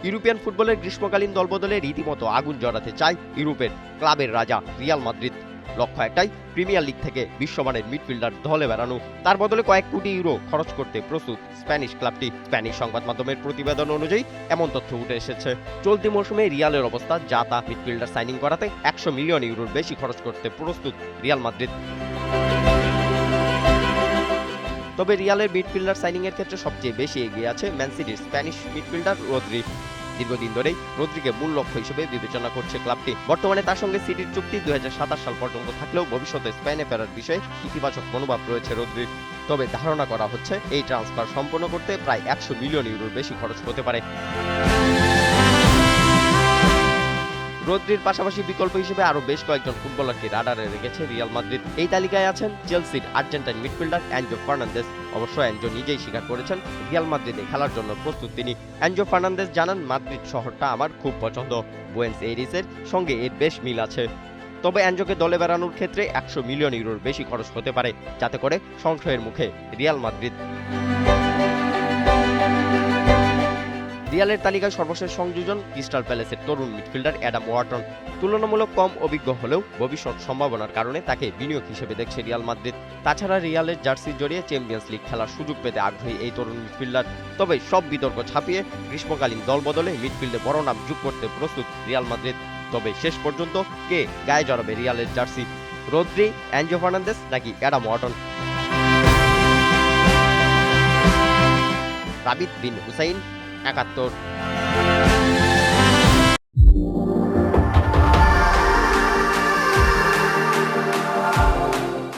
European ফুটবলের গ্রীষ্মকালীন দলবদলে রীতিমতো আগুন জড়াতে চায় ইউরোপের ক্লাবের রাজা রিয়াল মাদ্রিদ। লক্ষ্য একটাই, প্রিমিয়ার লিগ থেকে বিশ্বমানের মিডফিল্ডার দলে বেড়ানো। তার বদলে কয়েক কোটি ইউরো খরচ করতে প্রস্তুত স্প্যানিশ ক্লাবটি। স্প্যানিশ সংবাদ মাধ্যমের প্রতিবেদন অনুযায়ী এমন তথ্য উঠে এসেছে। চলতি মৌসুমে রিয়ালের অবস্থা যা তা, মিডফিল্ডার সাইনিং করাতে 100 মিলিয়ন ইউরোর বেশি খরচ করতে প্রস্তুত রিয়াল মাদ্রিদ। তবে রিয়ালের মিডফিল্ডার সাইনিং এর ক্ষেত্রে সবচেয়ে বেশি এগিয়ে আছে ম্যান সিটির স্প্যানিশ মিডফিল্ডার রদ্রি। দীর্ঘদিন ধরেই রদ্রিকে মূল লক্ষ্য হিসেবে বিবেচনা করছে ক্লাবটি। বর্তমানে তার সঙ্গে সিটির চুক্তি 2027 সাল পর্যন্ত থাকলেও ভবিষ্যতে স্পেনে ফেরার বিষয়ে ইতিবাচক মনোভাব রয়েছে রদ্রির। তবে ধারণা করা হচ্ছে এই ট্রান্সফার সম্পন্ন করতে প্রায় 100 মিলিয়ন ইউরোর বেশি খরচ হতে পারে। রদ্রির পাশাপাশি বিকল্প হিসেবে আরো বেশ কয়েকজন ফুটবলারকে রাডারে রেখেছে রিয়াল মাদ্রিদ। এই তালিকায় আছেন চেলসির আর্জেন্টাইন মিডফিল্ডার অ্যানজো ফার্নান্দেজ। অবশ্য অ্যানজো নিজেই স্বীকার করেছেন রিয়াল মাদ্রিদে খেলার জন্য প্রস্তুত তিনি। অ্যানজো ফার্নান্দেজ জানান, মাদ্রিদ শহরটা আমার খুব পছন্দ, বুয়েন্স এইরিসের সঙ্গে এর বেশ মিল আছে। তবে অ্যানজোকে দলে বেড়ানোর ক্ষেত্রে 100 মিলিয়ন ইউরোর বেশি খরচ হতে পারে, যাতে করে সংশয়ের মুখে রিয়াল মাদ্রিদ। রিয়ালের তালিকায় সর্বশেষ সংযোজন ক্রিস্টাল প্যালেসের তরুণ মিডফিল্ডার অ্যাডাম ওয়াটন। তুলনামূলক কম অভিজ্ঞ হলেও ভবিষ্যৎ সম্ভাবনার কারণে তাকে বিনিয়োগ হিসেবে দেখছে রিয়াল মাদ্রিদ। তাছাড়া রিয়ালের জার্সি জড়িয়ে চ্যাম্পিয়ন্স লিগ খেলার সুযোগ পেতে আগ্রহী এই তরুণ মিডফিল্ডার। তবে সব বিতর্ক ছাপিয়ে গ্রীষ্মকালীন দল বদলে মিডফিল্ডে বড় নাম যোগ করতে প্রস্তুত রিয়াল মাদ্রিদ। তবে শেষ পর্যন্ত কে গায়ে জড়াবে রিয়ালের জার্সি, রদ্রি, অ্যানজো ফার্নান্দেজ নাকি অ্যাডাম ওয়াটন? রাবিত বিন হুসাইন, 71।